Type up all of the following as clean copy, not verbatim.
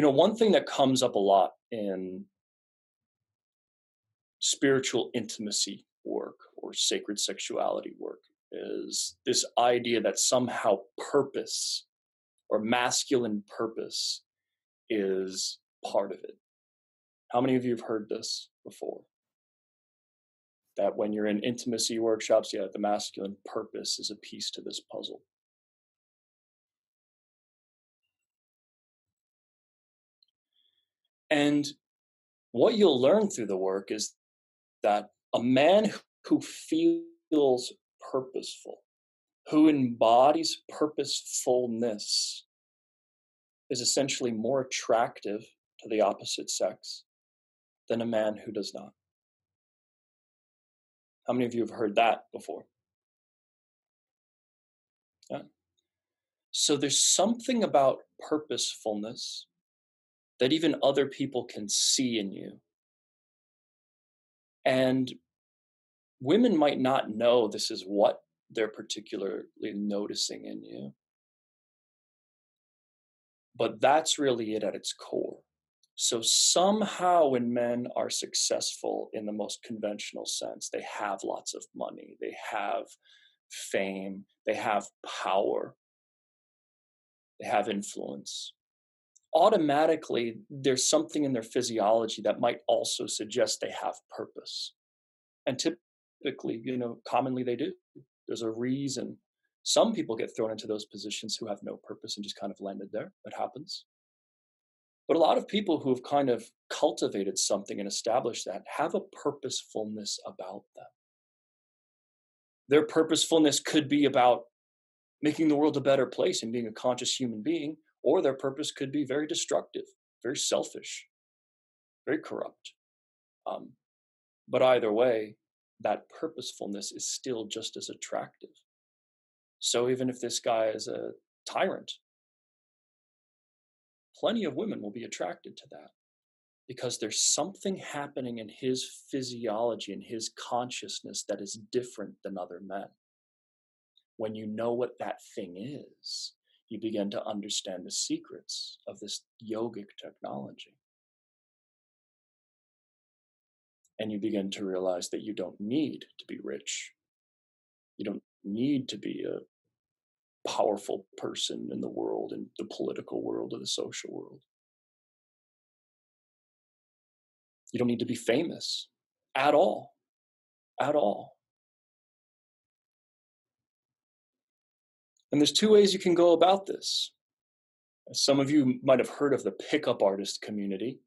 One thing that comes up a lot in spiritual intimacy work or sacred sexuality work is this idea that somehow purpose or masculine purpose is part of it. How many of you have heard this before? That when you're in intimacy workshops, the masculine purpose is a piece to this puzzle. And what you'll learn through the work is that a man who feels purposeful, who embodies purposefulness, is essentially more attractive to the opposite sex than a man who does not. How many of you have heard that before? Yeah. So there's something about purposefulness that even other people can see in you. And women might not know this is what they're particularly noticing in you. But that's really it at its core. So somehow when men are successful in the most conventional sense, they have lots of money, they have fame, they have power, they have influence. Automatically, there's something in their physiology that might also suggest they have purpose. And typically, commonly they do. There's a reason. Some people get thrown into those positions who have no purpose and just kind of landed there. It happens. But a lot of people who have kind of cultivated something and established that have a purposefulness about them. Their purposefulness could be about making the world a better place and being a conscious human being, or their purpose could be very destructive, very selfish, very corrupt. But either way, that purposefulness is still just as attractive. So even if this guy is a tyrant, plenty of women will be attracted to that because there's something happening in his physiology and his consciousness that is different than other men. When you know what that thing is, you begin to understand the secrets of this yogic technology. And you begin to realize that you don't need to be rich. You don't need to be a powerful person in the world, in the political world or the social world. You don't need to be famous at all. At all. And there's two ways you can go about this. Some of you might have heard of the pickup artist community.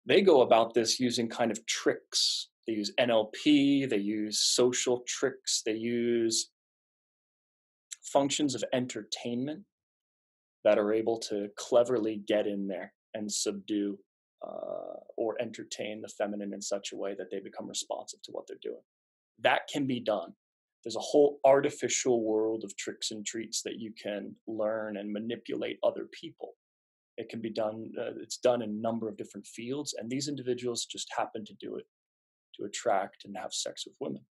They go about this using kind of tricks. They use NLP, they use social tricks, they use functions of entertainment that are able to cleverly get in there and subdue or entertain the feminine in such a way that they become responsive to what they're doing. That can be done. There's a whole artificial world of tricks and treats that you can learn and manipulate other people. It can be done, it's done in a number of different fields, and these individuals just happen to do it to attract and have sex with women.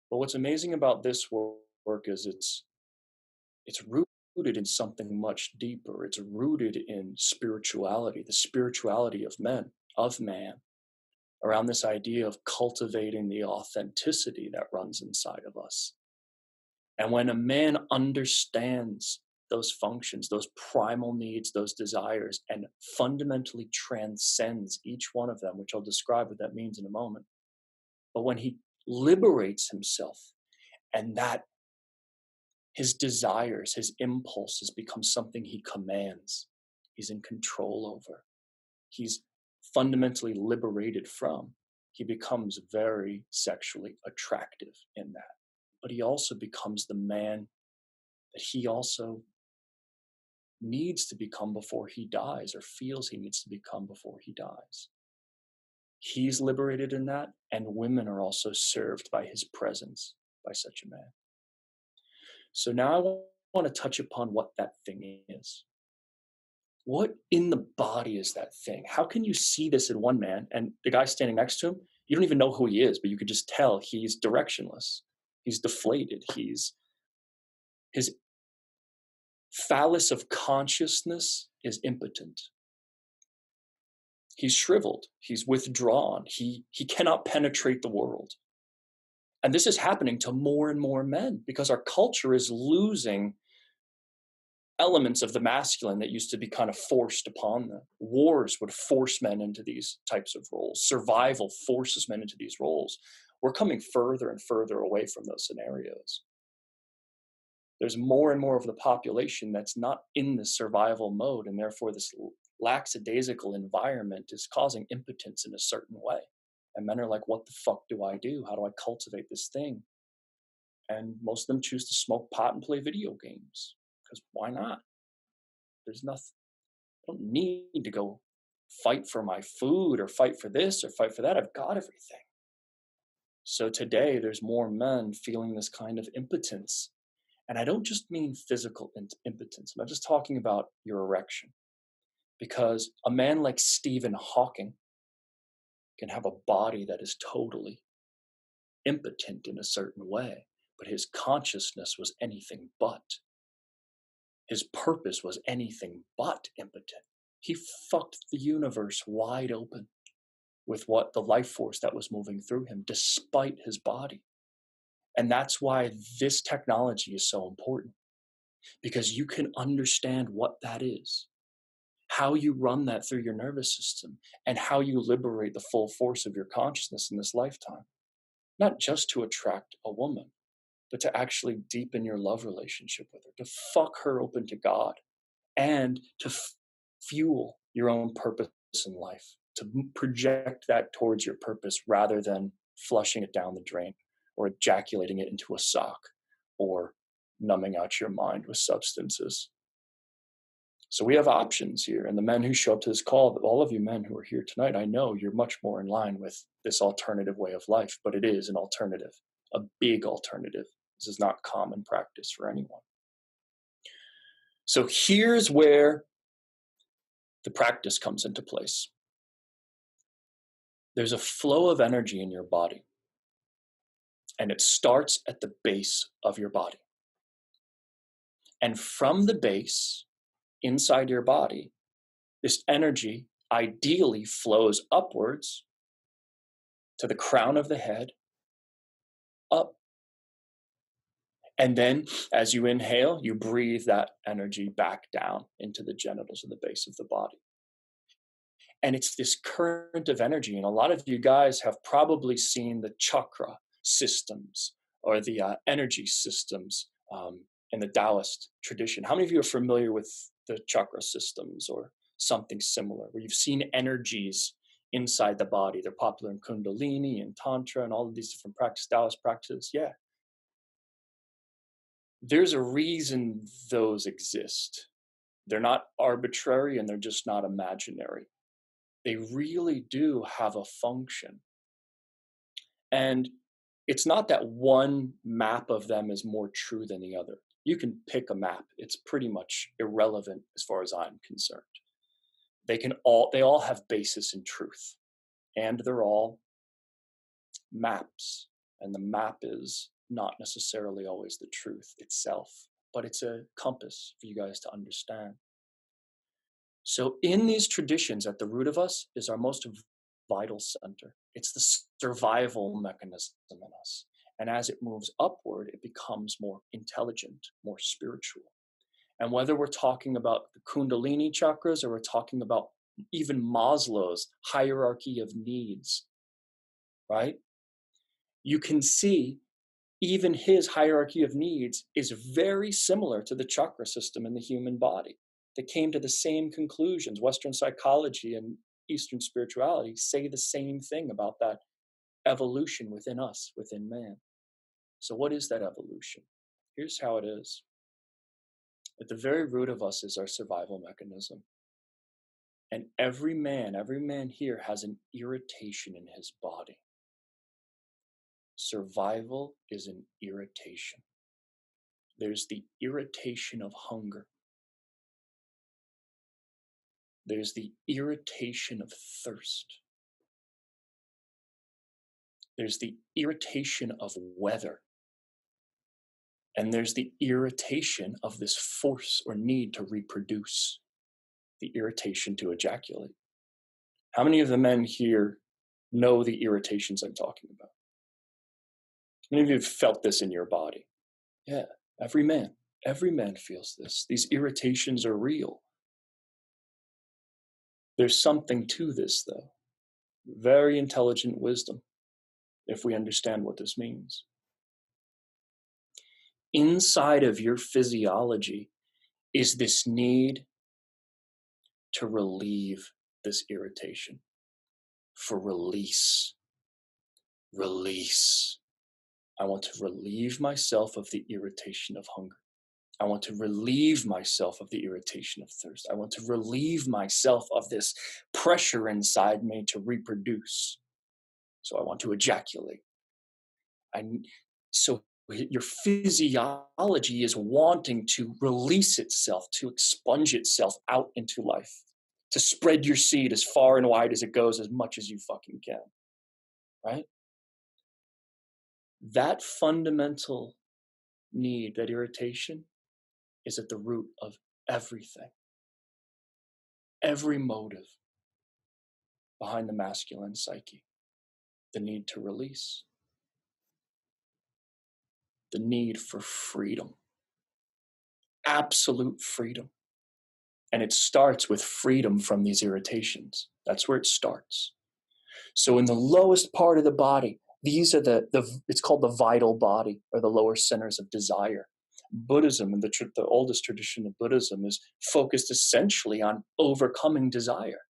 But what's amazing about this work is it's rooted in something much deeper. It's rooted in spirituality, the spirituality of man, around this idea of cultivating the authenticity that runs inside of us. And when a man understands those functions, those primal needs, those desires, and fundamentally transcends each one of them, which I'll describe what that means in a moment. But when he liberates himself and that his desires, his impulses become something he commands, he's in control over, he's fundamentally liberated from, he becomes very sexually attractive in that. But he also becomes the man that he also needs to become before he dies, or feels he needs to become before he dies. He's liberated in that, and women are also served by his presence, by such a man. So now I want to touch upon what that thing is. What in the body is that thing? How can you see this in one man, and the guy standing next to him, you don't even know who he is, but you could just tell he's directionless. He's deflated. His phallus of consciousness is impotent. He's shriveled. He's withdrawn. He cannot penetrate the world. And this is happening to more and more men because our culture is losing elements of the masculine that used to be kind of forced upon them. Wars would force men into these types of roles. Survival forces men into these roles. We're coming further and further away from those scenarios. There's more and more of the population that's not in the survival mode, and therefore this lackadaisical environment is causing impotence in a certain way. And men are like, what the fuck do I do? How do I cultivate this thing? And most of them choose to smoke pot and play video games. Because why not? There's nothing. I don't need to go fight for my food or fight for this or fight for that. I've got everything. So today there's more men feeling this kind of impotence. And I don't just mean physical impotence. I'm not just talking about your erection. Because a man like Stephen Hawking can have a body that is totally impotent in a certain way, but his consciousness was anything but. His purpose was anything but impotent. He fucked the universe wide open with what the life force that was moving through him, despite his body. And that's why this technology is so important, because you can understand what that is, how you run that through your nervous system, and how you liberate the full force of your consciousness in this lifetime. Not just to attract a woman, but to actually deepen your love relationship with her, to fuck her open to God, and to fuel your own purpose in life, to project that towards your purpose rather than flushing it down the drain or ejaculating it into a sock or numbing out your mind with substances. So we have options here. And the men who show up to this call, all of you men who are here tonight, I know you're much more in line with this alternative way of life, but it is an alternative, a big alternative. This is not common practice for anyone. So here's where the practice comes into place. There's a flow of energy in your body, and it starts at the base of your body. And from the base, inside your body, this energy ideally flows upwards to the crown of the head, up. And then as you inhale, you breathe that energy back down into the genitals of the base of the body. And it's this current of energy. And a lot of you guys have probably seen the chakra systems or the energy systems in the Taoist tradition. How many of you are familiar with the chakra systems or something similar, where you've seen energies inside the body? They're popular in Kundalini and Tantra and all of these different practices, Taoist practices. Yeah. There's a reason those exist. They're not arbitrary and they're just not imaginary. They really do have a function. And it's not that one map of them is more true than the other. You can pick a map. It's pretty much irrelevant as far as I'm concerned. They all have basis in truth. And they're all maps. And the map is not necessarily always the truth itself, but it's a compass for you guys to understand. So in these traditions, at the root of us is our most vital center. It's the survival mechanism in us. And as it moves upward, it becomes more intelligent, more spiritual. And whether we're talking about the Kundalini chakras or we're talking about even Maslow's hierarchy of needs, right? You can see even his hierarchy of needs is very similar to the chakra system in the human body. They came to the same conclusions. Western psychology and Eastern spirituality say the same thing about that evolution within us, within man. So what is that evolution? Here's how it is. At the very root of us is our survival mechanism. And every man here has an irritation in his body. Survival is an irritation. There's the irritation of hunger. There's the irritation of thirst. There's the irritation of weather. And there's the irritation of this force or need to reproduce. the irritation to ejaculate. How many of the men here know the irritations I'm talking about? How many of you have felt this in your body? Yeah, every man feels this. These irritations are real. There's something to this, though. Very intelligent wisdom, if we understand what this means. Inside of your physiology is this need to relieve this irritation, for release. Release. I want to relieve myself of the irritation of hunger. I want to relieve myself of the irritation of thirst. I want to relieve myself of this pressure inside me to reproduce. So I want to ejaculate. So your physiology is wanting to release itself, to expunge itself out into life, to spread your seed as far and wide as it goes, as much as you fucking can, right? That fundamental need, that irritation, is at the root of everything. Every motive behind the masculine psyche. The need to release. The need for freedom. Absolute freedom. And it starts with freedom from these irritations. That's where it starts. So in the lowest part of the body, these are it's called the vital body, or the lower centers of desire. Buddhism, and the oldest tradition of Buddhism, is focused essentially on overcoming desire.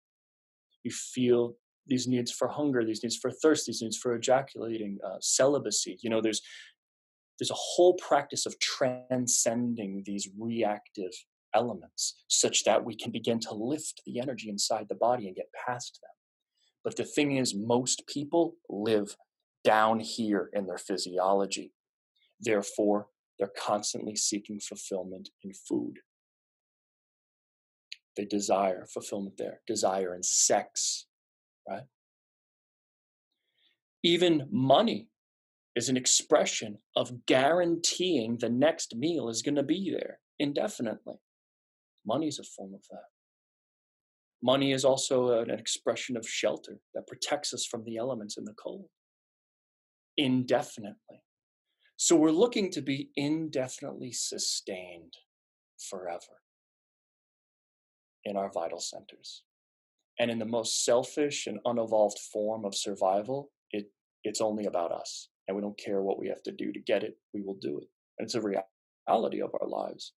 You feel these needs for hunger, these needs for thirst, these needs for ejaculating, celibacy. There's a whole practice of transcending these reactive elements such that we can begin to lift the energy inside the body and get past them. But the thing is, most people live down here in their physiology. Therefore, they're constantly seeking fulfillment in food. They desire fulfillment there, desire in sex, right? Even money is an expression of guaranteeing the next meal is going to be there indefinitely. Money is a form of that. Money is also an expression of shelter that protects us from the elements and the cold indefinitely. So we're looking to be indefinitely sustained forever in our vital centers. And in the most selfish and unevolved form of survival, it's only about us. And we don't care what we have to do to get it, we will do it. And it's a reality of our lives.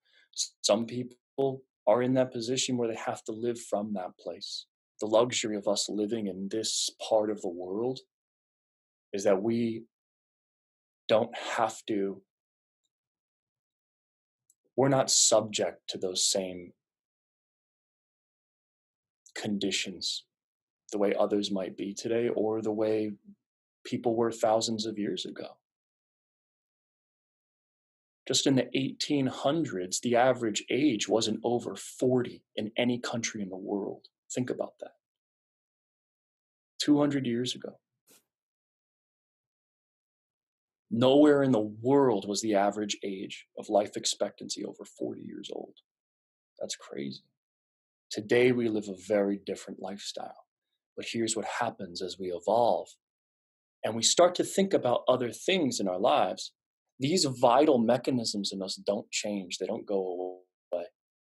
Some people are in that position where they have to live from that place. The luxury of us living in this part of the world is that we don't have to, we're not subject to those same conditions the way others might be today, or the way people were thousands of years ago. Just in the 1800s, the average age wasn't over 40 in any country in the world. Think about that. 200 years ago. Nowhere in the world was the average age of life expectancy over 40 years old. That's crazy. Today, we live a very different lifestyle. But here's what happens as we evolve and we start to think about other things in our lives. These vital mechanisms in us don't change. They don't go away.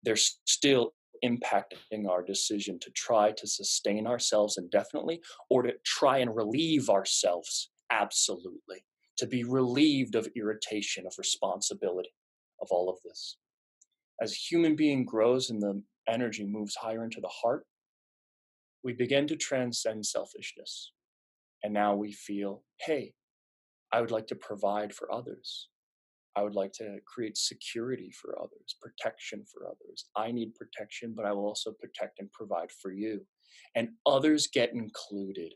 They're still impacting our decision to try to sustain ourselves indefinitely, or to try and relieve ourselves absolutely, to be relieved of irritation, of responsibility, of all of this. As a human being grows and the energy moves higher into the heart, we begin to transcend selfishness. And now we feel, hey, I would like to provide for others. I would like to create security for others, protection for others. I need protection, but I will also protect and provide for you. And others get included.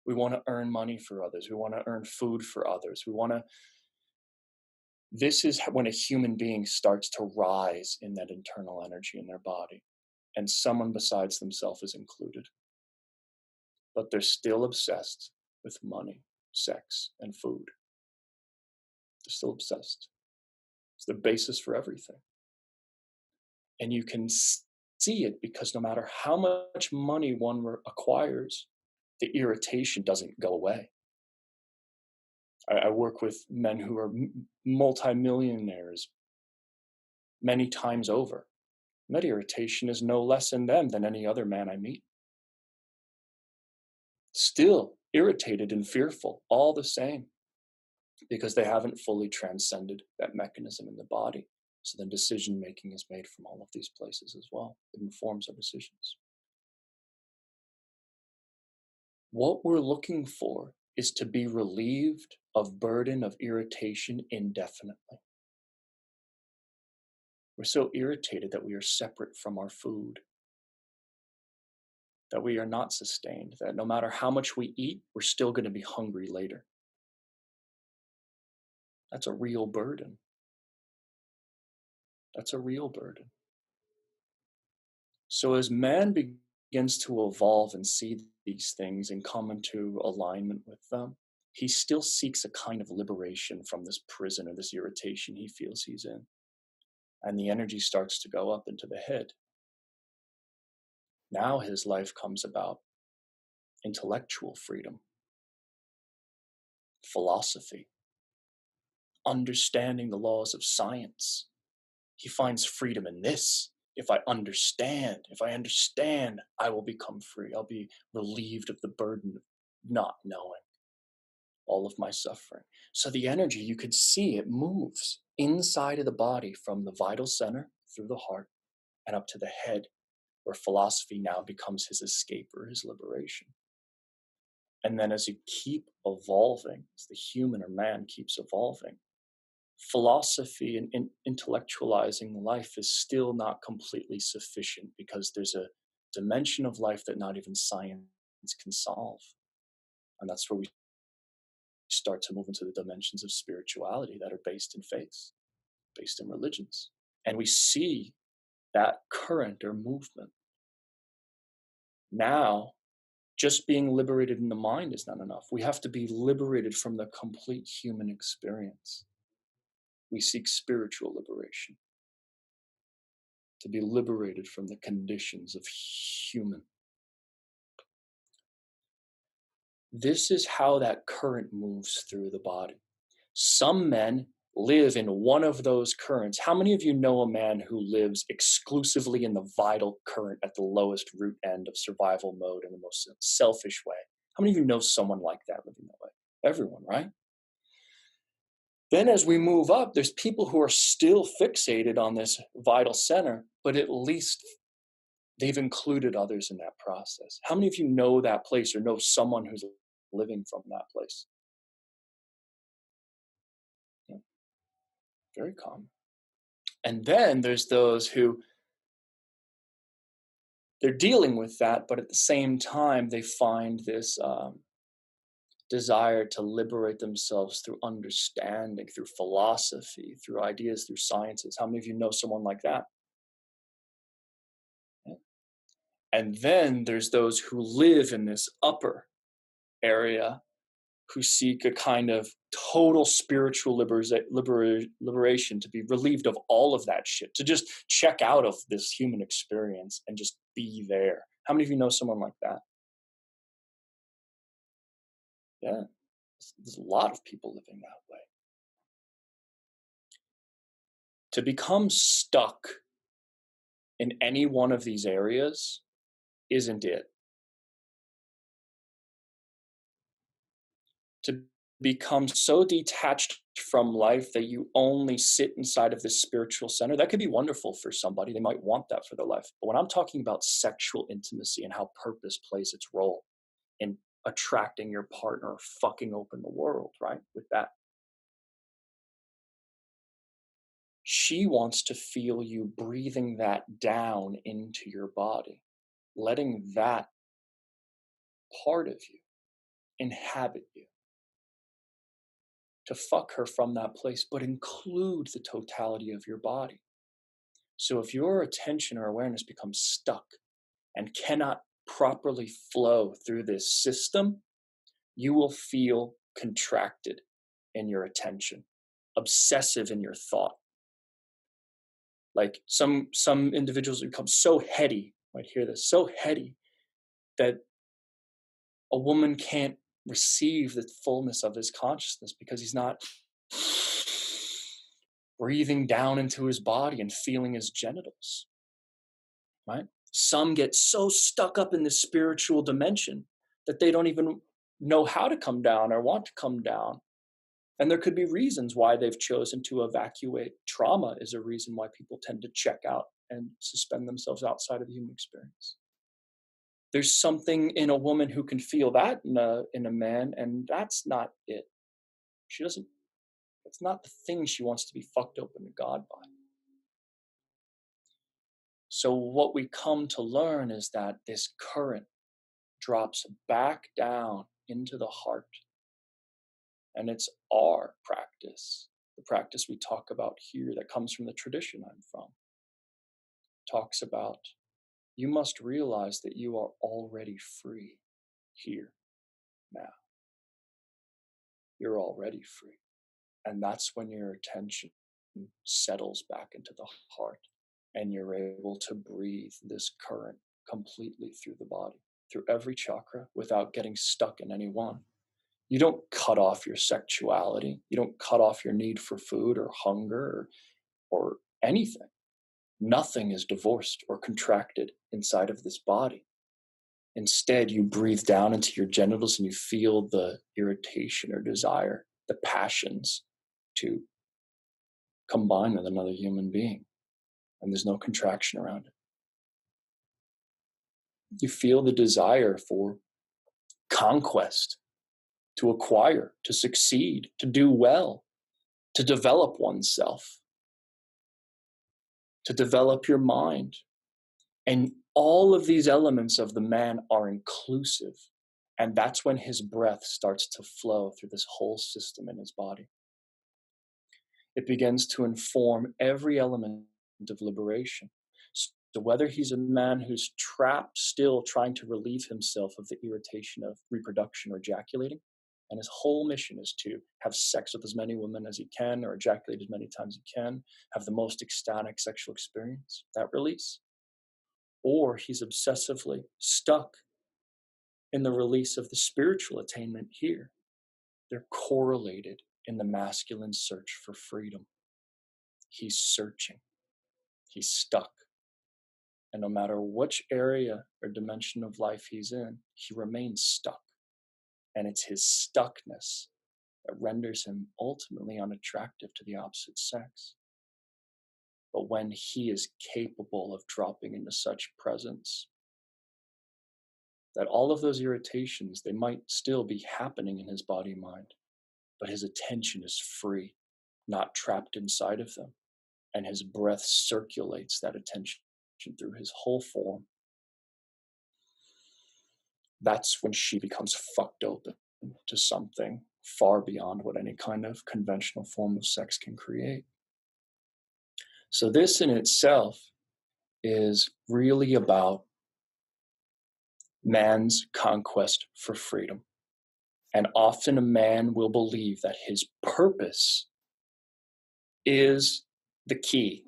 We want to earn money for others. We want to earn food for others. This is when a human being starts to rise in that internal energy in their body. And someone besides themselves is included. But they're still obsessed with money, sex, and food. They're still obsessed. It's the basis for everything. And you can see it because no matter how much money one acquires, the irritation doesn't go away. I work with men who are multimillionaires many times over. That irritation is no less in them than any other man I meet. Still irritated and fearful, all the same, because they haven't fully transcended that mechanism in the body. So then decision making is made from all of these places as well. It informs our decisions. What we're looking for is to be relieved of burden of irritation indefinitely. We're so irritated that we are separate from our food, that we are not sustained, that no matter how much we eat, we're still going to be hungry later. That's a real burden. That's a real burden. So as man begins to evolve and see these things and come into alignment with them, he still seeks a kind of liberation from this prison or this irritation he feels he's in. And the energy starts to go up into the head. Now his life comes about intellectual freedom, philosophy, understanding the laws of science. He finds freedom in this. If I understand, I will become free. I'll be relieved of the burden of not knowing all of my suffering. So the energy, you could see it moves inside of the body from the vital center through the heart and up to the head, where philosophy now becomes his escape or his liberation. And then as you keep evolving, as the human or man keeps evolving, philosophy and intellectualizing life is still not completely sufficient, because there's a dimension of life that not even science can solve. And that's where we start to move into the dimensions of spirituality that are based in faith, based in religions. And we see that current or movement. Now, just being liberated in the mind is not enough. We have to be liberated from the complete human experience. We seek spiritual liberation, to be liberated from the conditions of human. This is how that current moves through the body. Some men live in one of those currents. How many of you know a man who lives exclusively in the vital current at the lowest root end of survival mode in the most selfish way? How many of you know someone like that living that way? Everyone, right? Then as we move up, there's people who are still fixated on this vital center, but at least they've included others in that process. How many of you know that place or know someone who's living from that place? Yeah, very common. And then there's those who they're dealing with that, but at the same time, they find this desire to liberate themselves through understanding, through philosophy, through ideas, through sciences. How many of you know someone like that? Yeah. And then there's those who live in this upper area, who seek a kind of total spiritual liberation, to be relieved of all of that shit, to just check out of this human experience and just be there. How many of you know someone like that? Yeah, there's a lot of people living that way. To become stuck in any one of these areas isn't it. To become so detached from life that you only sit inside of this spiritual center, that could be wonderful for somebody. They might want that for their life. But when I'm talking about sexual intimacy and how purpose plays its role in attracting your partner, fucking open the world, right? With that, she wants to feel you breathing that down into your body, letting that part of you inhabit you, to fuck her from that place, but include the totality of your body. So if your attention or awareness becomes stuck and cannot properly flow through this system, you will feel contracted in your attention, obsessive in your thought. Like some individuals become so heady, you might hear this, so heady that a woman can't receive the fullness of his consciousness because he's not breathing down into his body and feeling his genitals, right? Some get so stuck up in this spiritual dimension that they don't even know how to come down or want to come down. And there could be reasons why they've chosen to evacuate. Trauma is a reason why people tend to check out and suspend themselves outside of the human experience. There's something in a woman who can feel that in a man, and that's not it. She doesn't, it's not the thing she wants to be fucked open to God by. So what we come to learn is that this current drops back down into the heart. And it's our practice, the practice we talk about here that comes from the tradition I'm from. Talks about, you must realize that you are already free here, now. You're already free. And that's when your attention settles back into the heart and you're able to breathe this current completely through the body, through every chakra without getting stuck in any one. You don't cut off your sexuality. You don't cut off your need for food or hunger or anything. Nothing is divorced or contracted inside of this body. Instead, you breathe down into your genitals and you feel the irritation or desire, the passions to combine with another human being. And there's no contraction around it. You feel the desire for conquest, to acquire, to succeed, to do well, to develop oneself, to develop your mind. And all of these elements of the man are inclusive. And that's when his breath starts to flow through this whole system in his body. It begins to inform every element of liberation. So whether he's a man who's trapped still trying to relieve himself of the irritation of reproduction or ejaculating, and his whole mission is to have sex with as many women as he can or ejaculate as many times as he can, have the most ecstatic sexual experience, that release. Or he's obsessively stuck in the release of the spiritual attainment here. They're correlated in the masculine search for freedom. He's searching. He's stuck. And no matter which area or dimension of life he's in, he remains stuck. And it's his stuckness that renders him ultimately unattractive to the opposite sex. But when he is capable of dropping into such presence, that all of those irritations, they might still be happening in his body mind, but his attention is free, not trapped inside of them. And his breath circulates that attention through his whole form. That's when she becomes fucked open to something far beyond what any kind of conventional form of sex can create. So this in itself is really about man's conquest for freedom. And often a man will believe that his purpose is the key,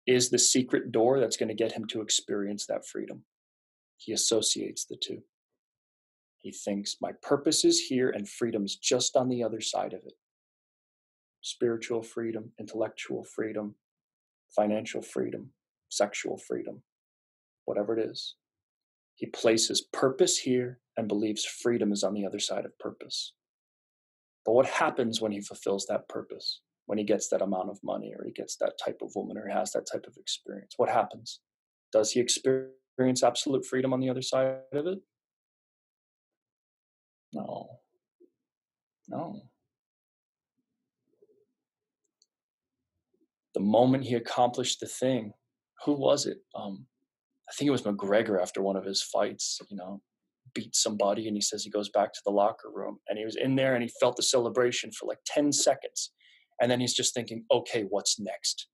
is the secret door that's going to get him to experience that freedom. He associates the two. He thinks, my purpose is here and freedom's just on the other side of it. Spiritual freedom, intellectual freedom, financial freedom, sexual freedom, whatever it is. He places purpose here and believes freedom is on the other side of purpose. But what happens when he fulfills that purpose? When he gets that amount of money, or he gets that type of woman, or he has that type of experience? What happens? Does he experience absolute freedom on the other side of it? No. The moment he accomplished the thing, who was it? I think it was McGregor after one of his fights, beat somebody, and he says he goes back to the locker room, and he was in there and he felt the celebration for like 10 seconds. And then he's just thinking, okay, what's next?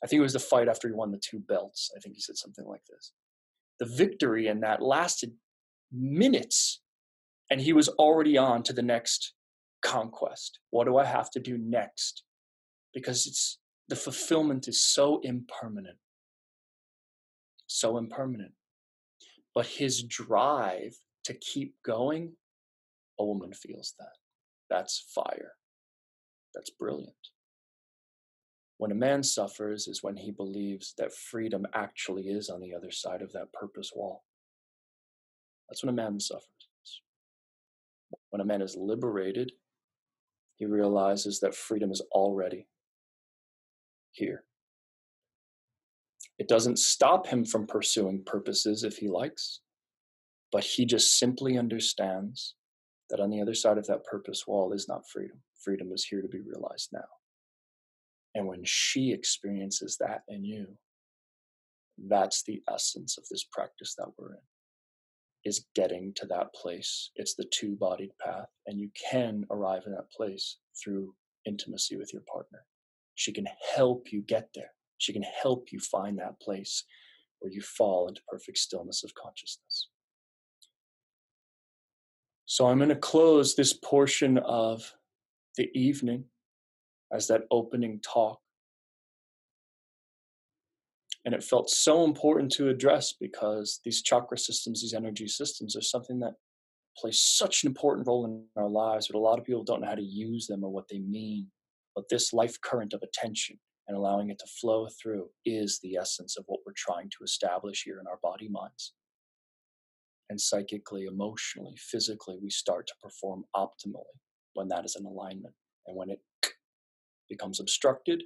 I think it was the fight after he won the 2 belts. I think he said something like this. The victory in that lasted minutes, and he was already on to the next conquest. What do I have to do next? Because it's The fulfillment is so impermanent, so impermanent. But his drive to keep going, a woman feels that. That's fire. That's brilliant. When a man suffers is when he believes that freedom actually is on the other side of that purpose wall. That's when a man suffers. When a man is liberated, he realizes that freedom is already here. It doesn't stop him from pursuing purposes if he likes, but he just simply understands that on the other side of that purpose wall is not freedom. Freedom is here to be realized now. And when she experiences that in you, that's the essence of this practice that we're in, is getting to that place. It's the two-bodied path, and you can arrive in that place through intimacy with your partner. She can help you get there. She can help you find that place where you fall into perfect stillness of consciousness. So I'm going to close this portion of the evening as that opening talk. And it felt so important to address because these chakra systems, these energy systems, are something that plays such an important role in our lives, but a lot of people don't know how to use them or what they mean. But this life current of attention and allowing it to flow through is the essence of what we're trying to establish here in our body minds. And psychically, emotionally, physically, we start to perform optimally when that is in alignment. And when it becomes obstructed,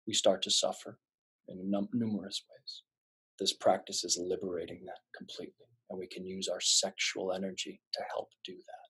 we start to suffer in numerous ways. This practice is liberating that completely, and we can use our sexual energy to help do that.